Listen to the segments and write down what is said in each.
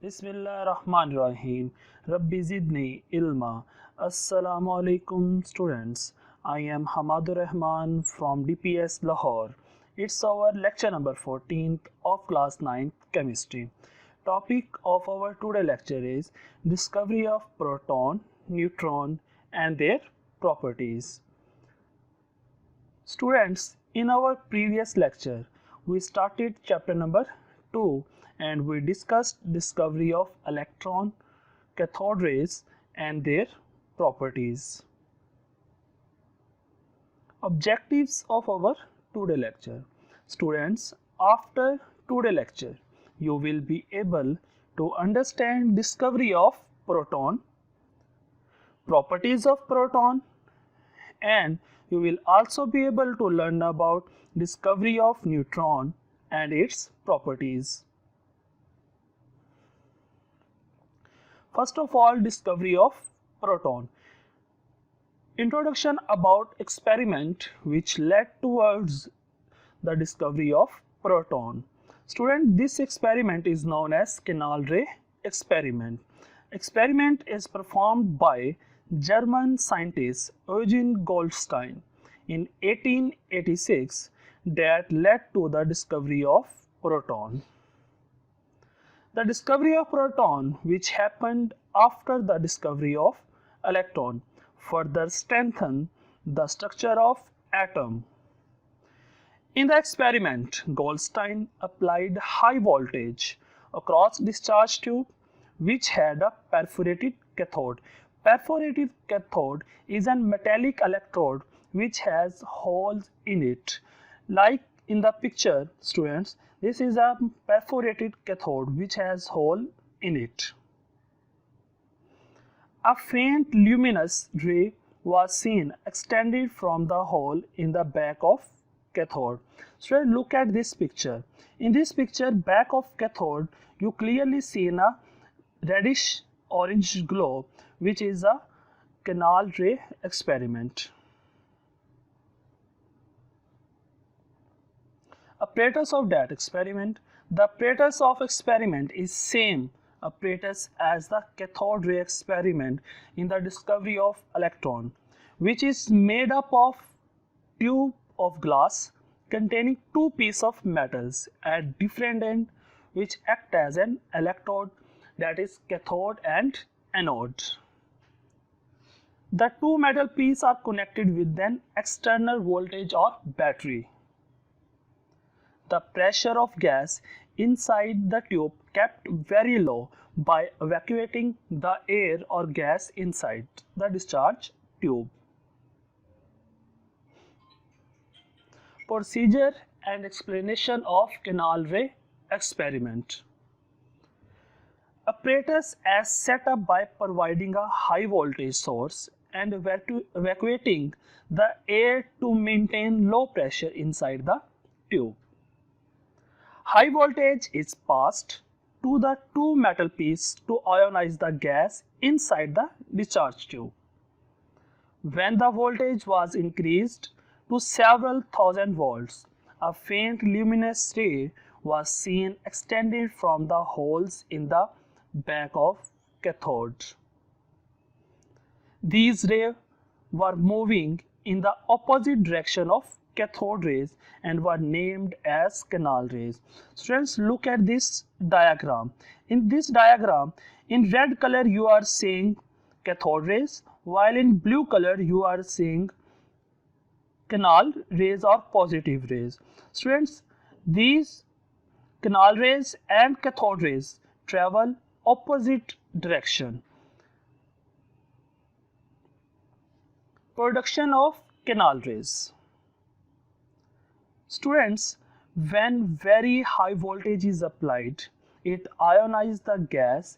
Bismillahirrahmanirrahim. Rabbi zidni ilma. Assalamu alaikum students. I am Hamadur Rahman from DPS Lahore. It's our lecture number 14th of class 9th chemistry. Topic of our today lecture is discovery of proton, neutron and their properties. Students, in our previous lecture, we started chapter number 2 and we discussed discovery of electron, cathode rays and their properties. Objectives of our today lecture. Students, after today lecture, you will be able to understand discovery of proton, properties of proton, and you will also be able to learn about discovery of neutron and its properties. First of all, discovery of proton. Introduction about experiment which led towards the discovery of proton. Student, this experiment is known as canal ray experiment. Experiment is performed by German scientist Eugen Goldstein in 1886 that led to the discovery of proton. The discovery of proton, which happened after the discovery of electron, further strengthened the structure of atom. In the experiment, Goldstein applied high voltage across discharge tube which had a perforated cathode. Perforated cathode is a metallic electrode which has holes in it. Like in the picture, students, this is a perforated cathode which has hole in it. A faint luminous ray was seen extended from the hole in the back of cathode. So look at this picture. In this picture, back of cathode, you clearly see a reddish orange glow, which is a canal ray experiment. Apparatus of that experiment. The apparatus of experiment is same apparatus as the cathode ray experiment in the discovery of electron, which is made up of tube of glass containing two pieces of metals at different ends which act as an electrode, that is cathode and anode. The two metal pieces are connected with an external voltage or battery. The pressure of gas inside the tube kept very low by evacuating the air or gas inside the discharge tube. Procedure and explanation of canal ray experiment. Apparatus as set up by providing a high voltage source and evacuating the air to maintain low pressure inside the tube. High voltage is passed to the two metal pieces to ionize the gas inside the discharge tube. When the voltage was increased to several thousand volts, a faint luminous ray was seen extended from the holes in the back of cathode. These rays were moving in the opposite direction of cathode rays and were named as canal rays. Students, look at this diagram. In this diagram, in red color you are seeing cathode rays, while in blue color you are seeing canal rays or positive rays. Students, these canal rays and cathode rays travel opposite direction. Production of canal rays. Students, when very high voltage is applied, it ionizes the gas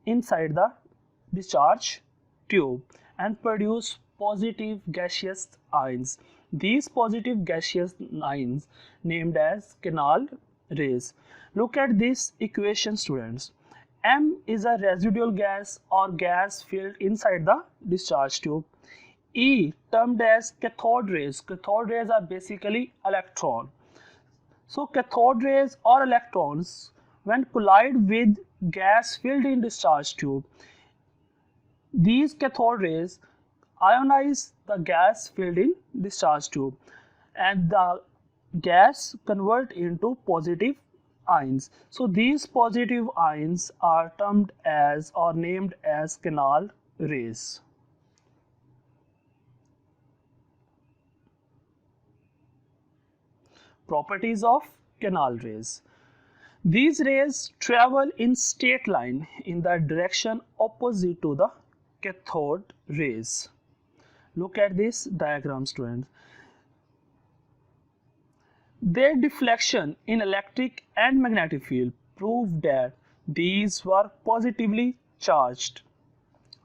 inside the discharge tube and produce positive gaseous ions. These positive gaseous ions named as canal rays. Look at this equation, students. M is a residual gas or gas filled inside the discharge tube. E termed as cathode rays. Cathode rays are basically electron. So cathode rays or electrons when collide with gas filled in discharge tube, these cathode rays ionize the gas filled in discharge tube, and the gas convert into positive ions. So these positive ions are termed as or named as canal rays. Properties of canal rays. These rays travel in straight line in the direction opposite to the cathode rays. Look at this diagram, students. Their deflection in electric and magnetic field proved that these were positively charged.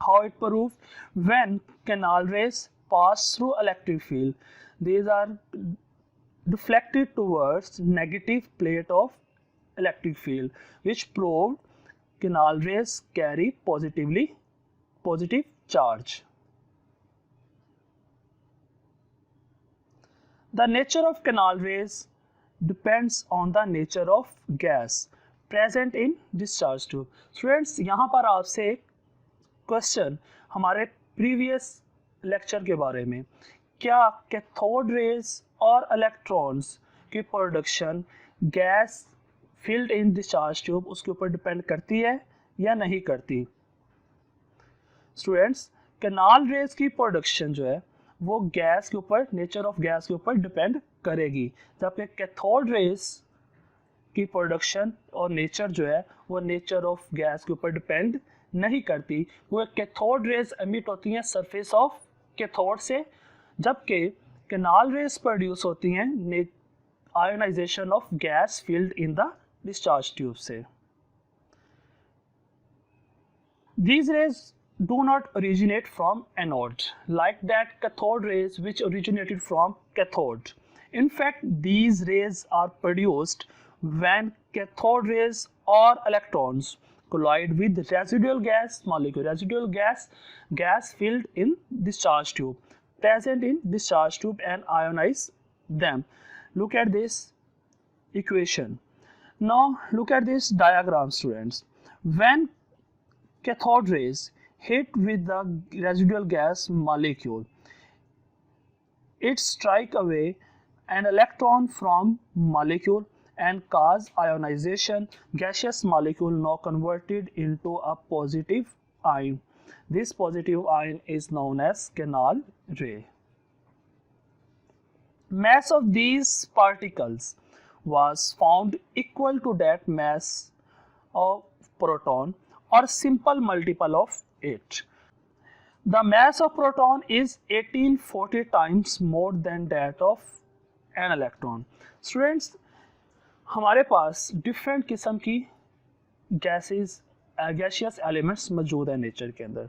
How it proved? When canal rays pass through electric field, these are deflected towards negative plate of electric field, which proved canal rays carry positive charge. The nature of canal rays depends on the nature of gas present in discharge tube. Students, यहाँ पर आपसे एक question हमारे previous lecture के बारे में, क्या cathode rays और इलेक्ट्रॉन्स की प्रोडक्शन गैस फील्ड इन डिस्चार्ज ट्यूब उसके ऊपर डिपेंड करती है या नहीं करती? स्टूडेंट्स, कैनाल रेज की प्रोडक्शन जो है वो गैस के ऊपर, नेचर ऑफ गैस के ऊपर डिपेंड करेगी, जबकि कैथोड रेज की प्रोडक्शन और नेचर जो है वो नेचर ऑफ गैस के ऊपर डिपेंड नहीं करती। वो कैथोड रेज एमिट होती हैं सरफेस ऑफ कैथोड से, जबकि कैनाल रेज प्रोड्यूस होती हैं ionisation of gas field in the discharge tube से। These rays do not originate from anode like that cathode rays which originated from cathode. In fact, these rays are produced when cathode rays or electrons collide with residual gas molecule, residual gas filled in discharge tube, present in discharge tube, and ionize them. Look at this equation. Now look at this diagram, students. When cathode rays hit with the residual gas molecule, it strike away an electron from molecule and cause ionization. Gaseous molecule now converted into a positive ion. This positive ion is known as canal ray. Mass of these particles was found equal to that mass of proton or simple multiple of it. The mass of proton is 1840 times more than that of an electron. Students, हमारे पास different किस्म की gaseous elements मौजूद है nature के अंदर।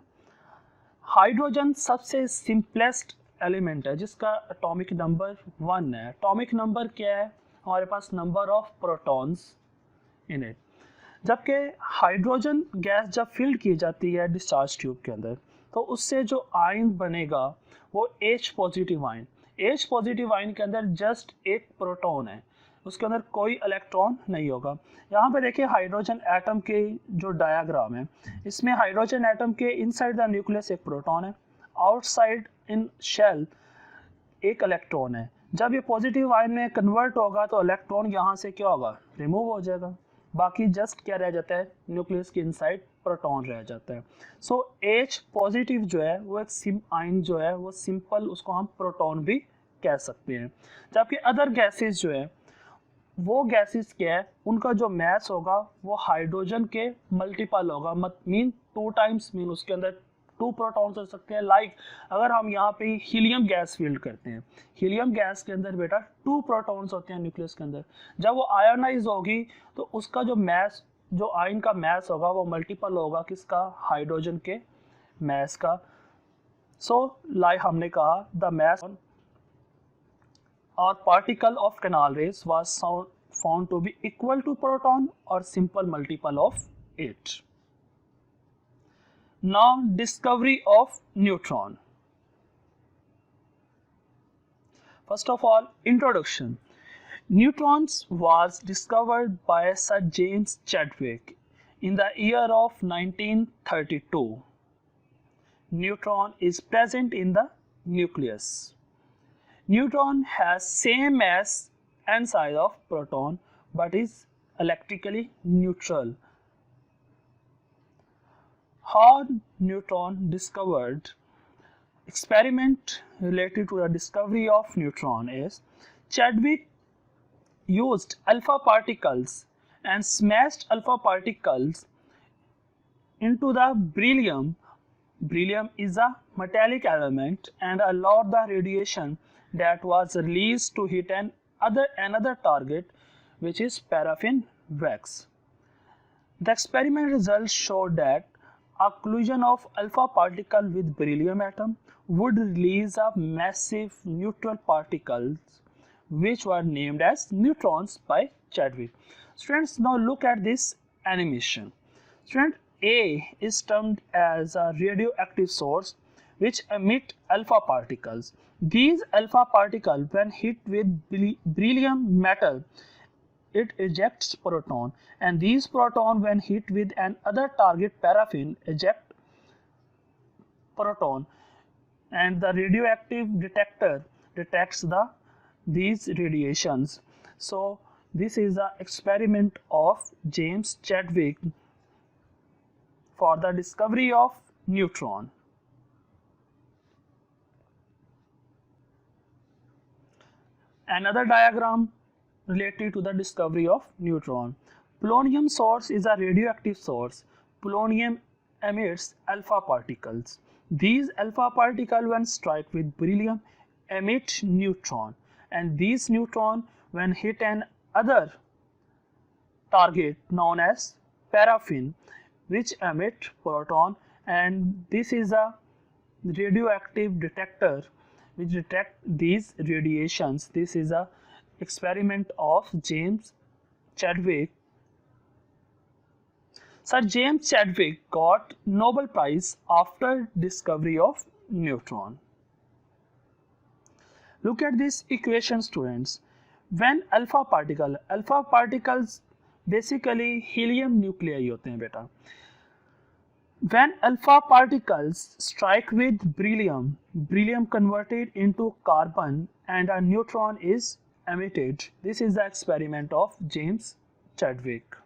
Hydrogen सबसे simplest element है जिसका एटॉमिक नंबर 1 है। एटॉमिक नंबर क्या है? हमारे पास number of protons in it. जबकि हाइड्रोजन गैस जब फिल्ड की जाती है डिस्चार्ज ट्यूब के अंदर, तो उससे जो आयन बनेगा वो H positive ion. H positive ion के अंदर जस्ट एक प्रोटॉन है, उसके अंदर कोई इलेक्ट्रॉन नहीं होगा। यहाँ पे देखिए हाइड्रोजन एटम के जो डायग्राम है, इसमें हाइड्रोजन एटम के इनसाइड द न्यूक्लियस एक प्रोटॉन है, आउटसाइड इन शेल एक इलेक्ट्रॉन है। जब ये पॉजिटिव आयन में कन्वर्ट होगा तो इलेक्ट्रॉन यहाँ से क्या होगा? रिमूव हो जाएगा। बाकी जस्ट क्या रह जाता है? न्यूक्लियस के इनसाइड प्रोटॉन रह जाता है। सो H पॉजिटिव जो है वो एक आयन जो है वो सिंपल, उसको हम प्रोटॉन भी कह सकते हैं। जबकि अदर गैसेस जो है वो गैसेस क्या है, उनका जो मैस होगा वो हाइड्रोजन के मल्टीपल होगा, मीन 2 टाइम्स, मीन उसके अंदर 2 प्रोटॉन्स हो सकते हैं। लाइक अगर हम यहाँ पे हीलियम गैस फील्ड करते हैं, हीलियम गैस के अंदर बेटा 2 प्रोटॉन्स होते हैं न्यूक्लियस के अंदर। जब वो आयोनाइज होगी तो उसका जो मैस, जो आयन का मैस होगा वो मल्टीपल होगा किसका? हाइड्रोजन के मैस का। सो लाइक हमने कहा the mass or particle of canal rays was found to be equal to proton or simple multiple of it. Now discovery of neutron. First of all, introduction. Neutrons was discovered by Sir James Chadwick in the year of 1932. Neutron is present in the nucleus. Neutron has same mass and size of proton but is electrically neutral. How neutron discovered? Experiment related to the discovery of neutron is Chadwick used alpha particles and smashed alpha particles into the beryllium. Beryllium is a metallic element and allowed the radiation that was released to hit another target, which is paraffin wax. The experiment results showed that a collision of alpha particle with beryllium atom would release a massive neutral particles which were named as neutrons by Chadwick. Students, now look at this animation. Student, A is termed as a radioactive source which emit alpha particles. These alpha particles, when hit with beryllium metal, it ejects proton, and these proton, when hit with another target paraffin, eject proton, and the radioactive detector detects these radiations. So this is the experiment of James Chadwick for the discovery of neutron. Another diagram related to the discovery of neutron. Polonium source is a radioactive source. Polonium emits alpha particles. These alpha particles, when strike with beryllium, emit neutron, and these neutron, when hit another target known as paraffin, which emit proton, and this is a radioactive detector which detect these radiations. This is a experiment of James Chadwick. Sir James Chadwick got Nobel Prize after discovery of neutron. Look at this equation, students. When alpha particles basically helium nuclei होते हैं बेटा. When alpha particles strike with beryllium, beryllium converted into carbon and a neutron is emitted. This is the experiment of James Chadwick.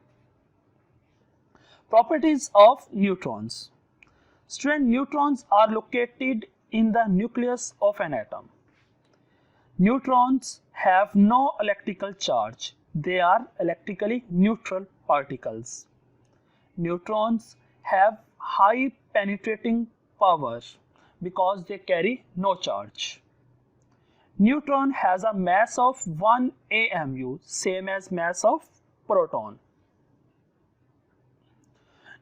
Properties of neutrons. Student, neutrons are located in the nucleus of an atom. Neutrons have no electrical charge. They are electrically neutral particles. Neutrons have high penetrating power because they carry no charge. Neutron has a mass of 1 AMU, same as mass of proton.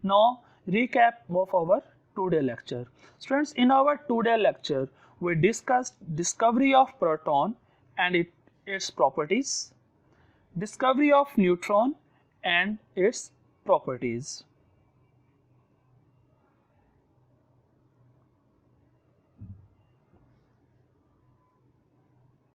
Now recap of our today lecture. Students, in our today lecture, we discussed discovery of proton and its properties, discovery of neutron and its properties.